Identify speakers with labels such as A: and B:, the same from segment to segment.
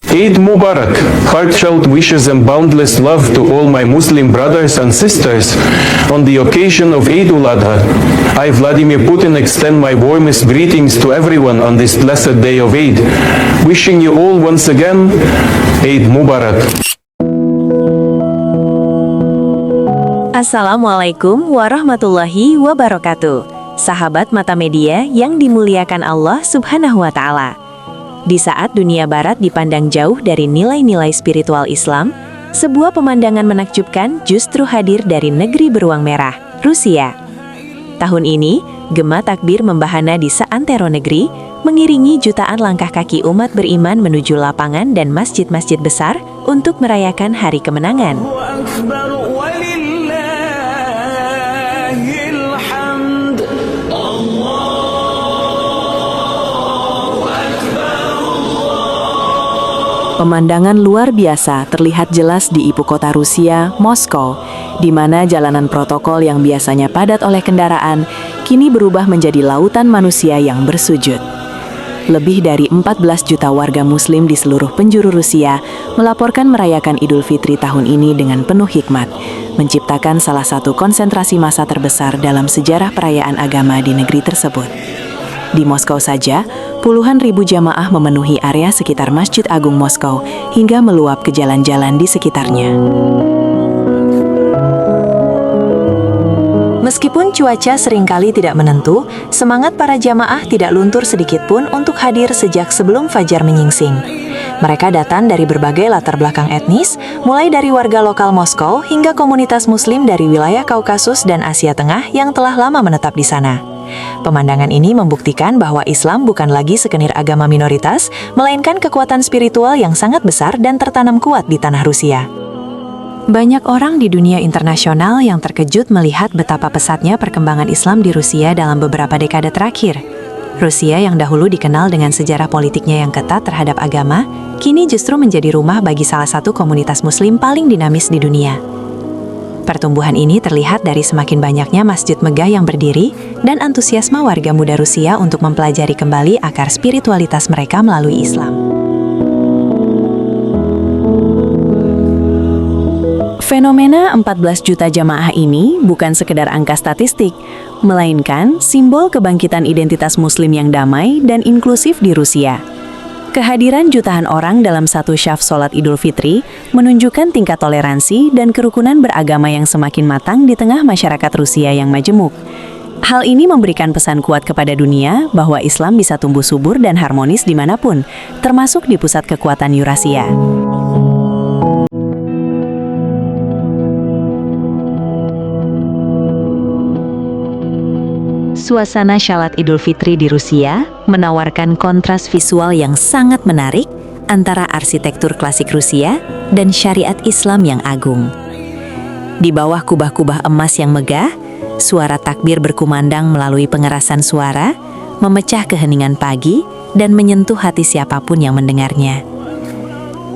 A: Eid Mubarak, heartfelt wishes and boundless love to all my Muslim brothers and sisters on the occasion of Eid al-Adha. I, Vladimir Putin, extend my warmest greetings to everyone on this blessed day of Eid, wishing you all once again Eid Mubarak.
B: Assalamualaikum warahmatullahi wabarakatuh. Sahabat Mata Media yang dimuliakan Allah Subhanahu wa Ta'ala. Di saat dunia barat dipandang jauh dari nilai-nilai spiritual Islam, sebuah pemandangan menakjubkan justru hadir dari negeri beruang merah, Rusia. Tahun ini, gema takbir membahana di seantero negeri, mengiringi jutaan langkah kaki umat beriman menuju lapangan dan masjid-masjid besar untuk merayakan hari kemenangan. Pemandangan luar biasa terlihat jelas di ibu kota Rusia, Moskow, di mana jalanan protokol yang biasanya padat oleh kendaraan, kini berubah menjadi lautan manusia yang bersujud. Lebih dari 14 juta warga muslim di seluruh penjuru Rusia melaporkan merayakan Idul Fitri tahun ini dengan penuh hikmat, menciptakan salah satu konsentrasi massa terbesar dalam sejarah perayaan agama di negeri tersebut. Di Moskow saja, puluhan ribu jamaah memenuhi area sekitar Masjid Agung Moskow hingga meluap ke jalan-jalan di sekitarnya. Meskipun cuaca seringkali tidak menentu, semangat para jamaah tidak luntur sedikit pun untuk hadir sejak sebelum fajar menyingsing. Mereka datang dari berbagai latar belakang etnis, mulai dari warga lokal Moskow hingga komunitas muslim dari wilayah Kaukasus dan Asia Tengah yang telah lama menetap di sana. Pemandangan ini membuktikan bahwa Islam bukan lagi sekedar agama minoritas, melainkan kekuatan spiritual yang sangat besar dan tertanam kuat di tanah Rusia. Banyak orang di dunia internasional yang terkejut melihat betapa pesatnya perkembangan Islam di Rusia dalam beberapa dekade terakhir. Rusia yang dahulu dikenal dengan sejarah politiknya yang ketat terhadap agama, kini justru menjadi rumah bagi salah satu komunitas muslim paling dinamis di dunia. Pertumbuhan ini terlihat dari semakin banyaknya masjid megah yang berdiri dan antusiasme warga muda Rusia untuk mempelajari kembali akar spiritualitas mereka melalui Islam. Fenomena 14 juta jamaah ini bukan sekedar angka statistik, melainkan simbol kebangkitan identitas muslim yang damai dan inklusif di Rusia. Kehadiran jutaan orang dalam satu syaf sholat Idul Fitri menunjukkan tingkat toleransi dan kerukunan beragama yang semakin matang di tengah masyarakat Rusia yang majemuk. Hal ini memberikan pesan kuat kepada dunia bahwa Islam bisa tumbuh subur dan harmonis dimanapun, termasuk di pusat kekuatan Eurasia. Suasana Shalat Idul Fitri di Rusia menawarkan kontras visual yang sangat menarik antara arsitektur klasik Rusia dan syariat Islam yang agung. Di bawah kubah-kubah emas yang megah, suara takbir berkumandang melalui pengerasan suara, memecah keheningan pagi dan menyentuh hati siapapun yang mendengarnya.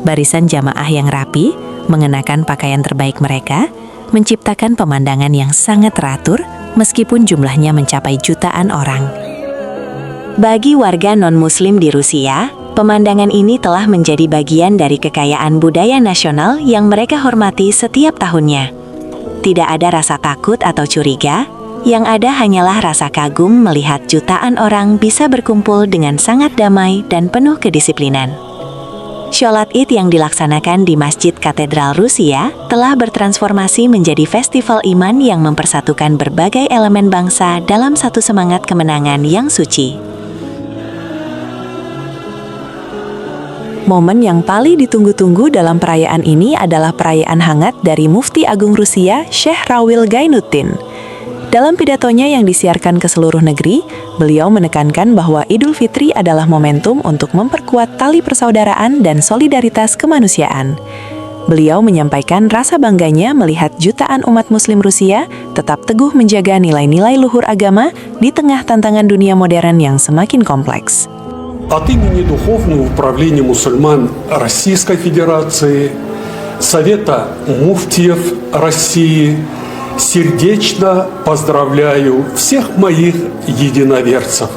B: Barisan jamaah yang rapi, mengenakan pakaian terbaik mereka, menciptakan pemandangan yang sangat teratur meskipun jumlahnya mencapai jutaan orang. Bagi warga non-muslim di Rusia, pemandangan ini telah menjadi bagian dari kekayaan budaya nasional yang mereka hormati setiap tahunnya. Tidak ada rasa takut atau curiga, yang ada hanyalah rasa kagum melihat jutaan orang bisa berkumpul dengan sangat damai dan penuh kedisiplinan. Sholat Id yang dilaksanakan di Masjid Katedral Rusia telah bertransformasi menjadi festival iman yang mempersatukan berbagai elemen bangsa dalam satu semangat kemenangan yang suci. Momen yang paling ditunggu-tunggu dalam perayaan ini adalah perayaan hangat dari Mufti Agung Rusia, Syekh Rawil Gainuddin. Dalam pidatonya yang disiarkan ke seluruh negeri, beliau menekankan bahwa Idul Fitri adalah momentum untuk memperkuat tali persaudaraan dan solidaritas kemanusiaan. Beliau menyampaikan rasa bangganya melihat jutaan umat muslim Rusia tetap teguh menjaga nilai-nilai luhur agama di tengah tantangan dunia modern yang semakin kompleks.
C: От имени Духовного управления мусульман Российской Федерации, Совета муфтиев России, сердечно поздравляю всех моих единоверцев,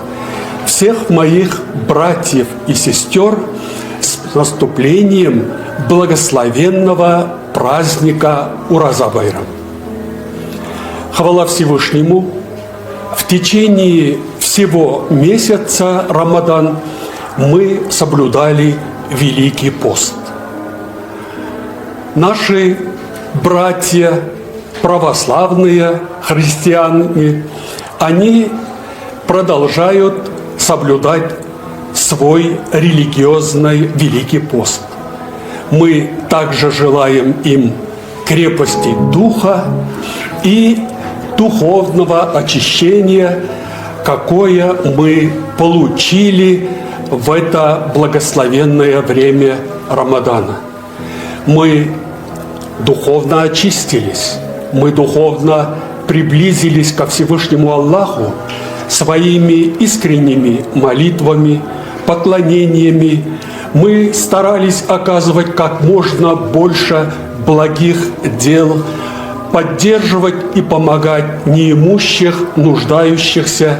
C: всех моих братьев и сестер с с наступлением благословенного праздника Ураза-Байрам. Хвала Всевышнему, в течение всего месяца Рамадан мы соблюдали Великий пост. Наши братья, православные христиане, они продолжают соблюдать свой религиозный Великий пост. Мы также желаем им крепости духа и духовного очищения, какое мы получили в это благословенное время Рамадана. Мы духовно очистились, мы духовно приблизились ко Всевышнему Аллаху своими искренними молитвами, поклонениями. Мы старались оказывать как можно больше благих дел, поддерживать и помогать неимущих, нуждающихся.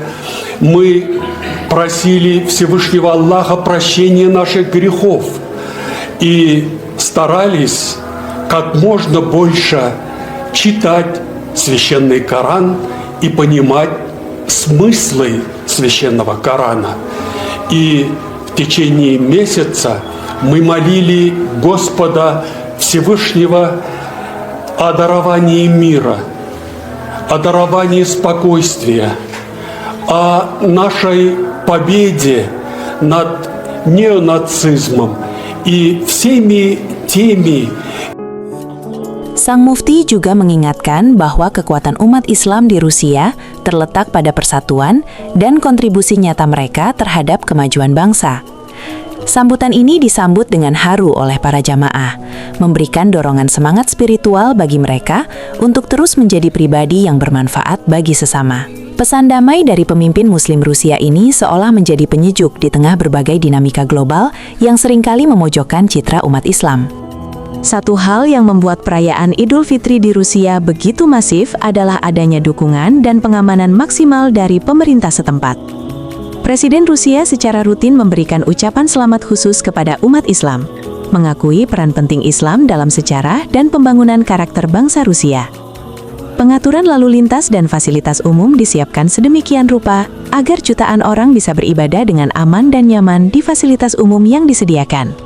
C: Мы просили Всевышнего Аллаха прощения наших грехов и старались как можно больше читать Священный Коран и понимать смыслы Священного Корана. И в течение месяца мы молили Господа Всевышнего о даровании мира, о даровании спокойствия, о нашей победе над неонацизмом и всеми теми.
B: Sang Mufti juga mengingatkan bahwa kekuatan umat Islam di Rusia terletak pada persatuan dan kontribusi nyata mereka terhadap kemajuan bangsa. Sambutan ini disambut dengan haru oleh para jamaah, memberikan dorongan semangat spiritual bagi mereka untuk terus menjadi pribadi yang bermanfaat bagi sesama. Pesan damai dari pemimpin Muslim Rusia ini seolah menjadi penyejuk di tengah berbagai dinamika global yang seringkali memojokkan citra umat Islam. Satu hal yang membuat perayaan Idul Fitri di Rusia begitu masif adalah adanya dukungan dan pengamanan maksimal dari pemerintah setempat. Presiden Rusia secara rutin memberikan ucapan selamat khusus kepada umat Islam, mengakui peran penting Islam dalam sejarah dan pembangunan karakter bangsa Rusia. Pengaturan lalu lintas dan fasilitas umum disiapkan sedemikian rupa agar jutaan orang bisa beribadah dengan aman dan nyaman di fasilitas umum yang disediakan.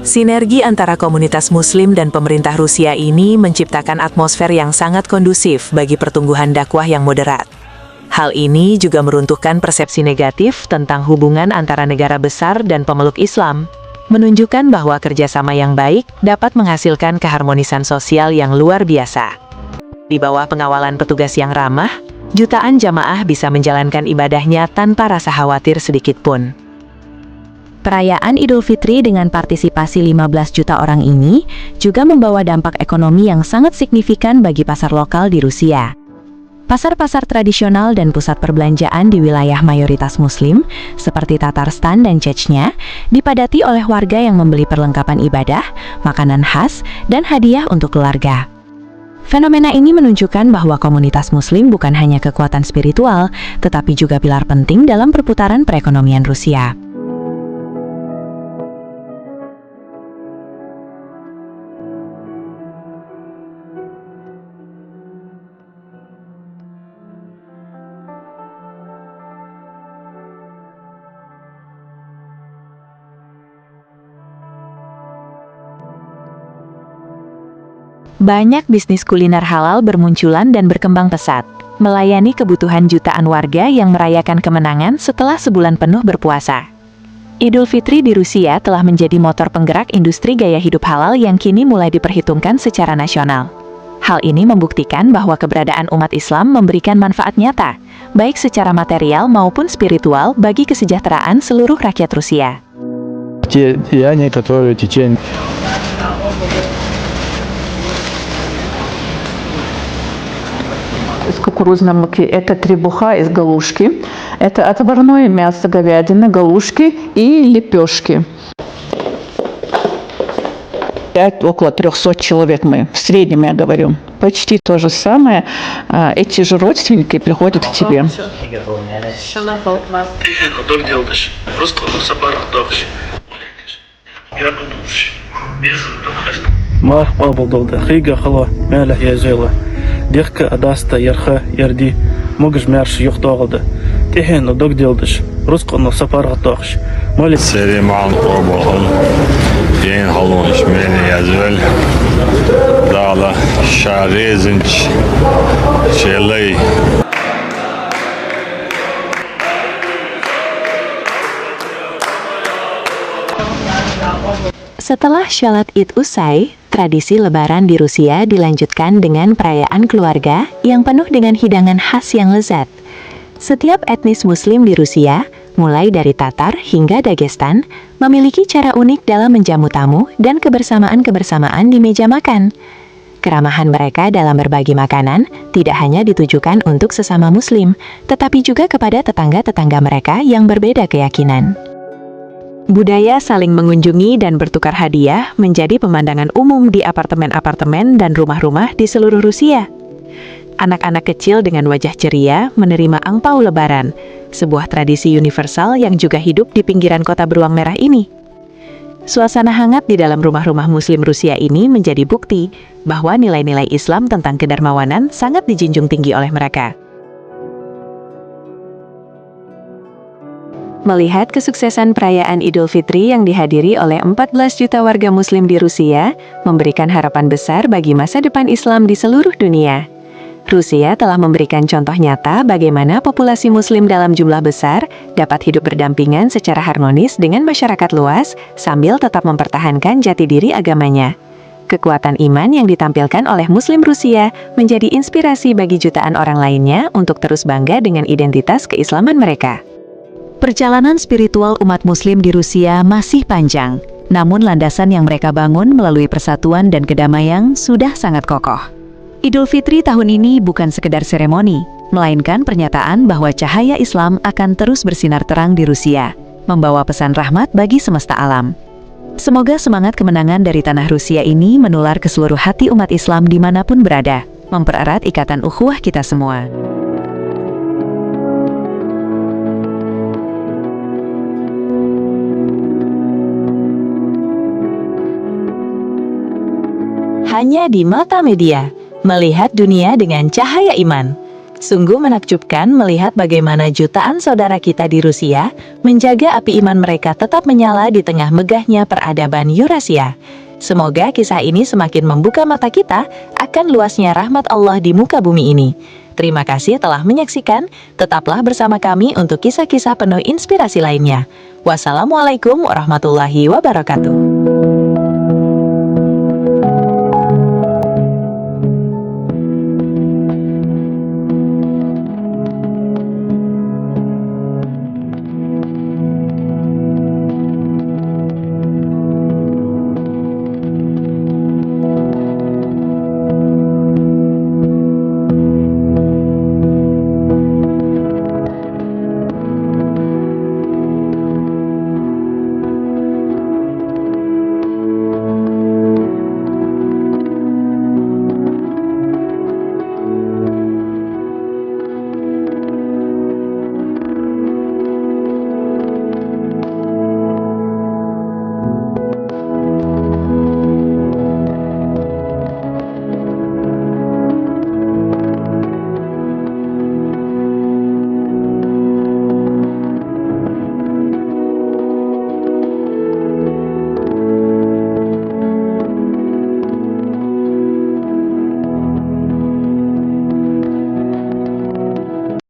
B: Sinergi antara komunitas Muslim dan pemerintah Rusia ini menciptakan atmosfer yang sangat kondusif bagi pertumbuhan dakwah yang moderat. Hal ini juga meruntuhkan persepsi negatif tentang hubungan antara negara besar dan pemeluk Islam, menunjukkan bahwa kerjasama yang baik dapat menghasilkan keharmonisan sosial yang luar biasa. Di bawah pengawalan petugas yang ramah, jutaan jamaah bisa menjalankan ibadahnya tanpa rasa khawatir sedikit pun. Perayaan Idul Fitri dengan partisipasi 15 juta orang ini juga membawa dampak ekonomi yang sangat signifikan bagi pasar lokal di Rusia. Pasar-pasar tradisional dan pusat perbelanjaan di wilayah mayoritas Muslim, seperti Tatarstan dan Chechnya, dipadati oleh warga yang membeli perlengkapan ibadah, makanan khas, dan hadiah untuk keluarga. Fenomena ini menunjukkan bahwa komunitas Muslim bukan hanya kekuatan spiritual, tetapi juga pilar penting dalam perputaran perekonomian Rusia. Banyak bisnis kuliner halal bermunculan dan berkembang pesat, melayani kebutuhan jutaan warga yang merayakan kemenangan setelah sebulan penuh berpuasa. Idul Fitri di Rusia telah menjadi motor penggerak industri gaya hidup halal yang kini mulai diperhitungkan secara nasional. Hal ini membuktikan bahwa keberadaan umat Islam memberikan manfaat nyata, baik secara material maupun spiritual bagi kesejahteraan seluruh rakyat Rusia.
D: Из кукурузной муки. Это требуха из галушки. Это отварное мясо говядины, галушки и лепешки. Около 300 человек мы, в среднем я говорю. Почти то же самое. Эти же родственники приходят к тебе.
E: ما قابل دولة خيجا خلا ماله يا زيلا ديخك أداستا يرخا يردي موجش مارش يختاغد تهين ودق ديلدش رزق إنه سفر غطاخش مالي
F: Selim Alkobol'un yeni halon işmeni yazvel dağla şarizinç şeyley.
B: Setelah sholat Id usai, tradisi Lebaran di Rusia dilanjutkan dengan perayaan keluarga yang penuh dengan hidangan khas yang lezat. Setiap etnis Muslim di Rusia, mulai dari Tatar hingga Dagestan, memiliki cara unik dalam menjamu tamu dan kebersamaan-kebersamaan di meja makan. Keramahan mereka dalam berbagi makanan tidak hanya ditujukan untuk sesama Muslim, tetapi juga kepada tetangga-tetangga mereka yang berbeda keyakinan. Budaya saling mengunjungi dan bertukar hadiah menjadi pemandangan umum di apartemen-apartemen dan rumah-rumah di seluruh Rusia. Anak-anak kecil dengan wajah ceria menerima angpau lebaran, sebuah tradisi universal yang juga hidup di pinggiran kota beruang merah ini. Suasana hangat di dalam rumah-rumah Muslim Rusia ini menjadi bukti bahwa nilai-nilai Islam tentang kedarmawanan sangat dijunjung tinggi oleh mereka. Melihat kesuksesan perayaan Idul Fitri yang dihadiri oleh 14 juta warga Muslim di Rusia, memberikan harapan besar bagi masa depan Islam di seluruh dunia. Rusia telah memberikan contoh nyata bagaimana populasi Muslim dalam jumlah besar dapat hidup berdampingan secara harmonis dengan masyarakat luas sambil tetap mempertahankan jati diri agamanya. Kekuatan iman yang ditampilkan oleh Muslim Rusia menjadi inspirasi bagi jutaan orang lainnya untuk terus bangga dengan identitas keislaman mereka. Perjalanan spiritual umat Muslim di Rusia masih panjang, namun landasan yang mereka bangun melalui persatuan dan kedamaian sudah sangat kokoh. Idul Fitri tahun ini bukan sekedar seremoni, melainkan pernyataan bahwa cahaya Islam akan terus bersinar terang di Rusia, membawa pesan rahmat bagi semesta alam. Semoga semangat kemenangan dari tanah Rusia ini menular ke seluruh hati umat Islam dimanapun berada, mempererat ikatan ukhuwah kita semua. Hanya di Mata Media, melihat dunia dengan cahaya iman. Sungguh menakjubkan melihat bagaimana jutaan saudara kita di Rusia menjaga api iman mereka tetap menyala di tengah megahnya peradaban Eurasia. Semoga kisah ini semakin membuka mata kita akan luasnya rahmat Allah di muka bumi ini. Terima kasih telah menyaksikan, tetaplah bersama kami untuk kisah-kisah penuh inspirasi lainnya. Wassalamualaikum warahmatullahi wabarakatuh.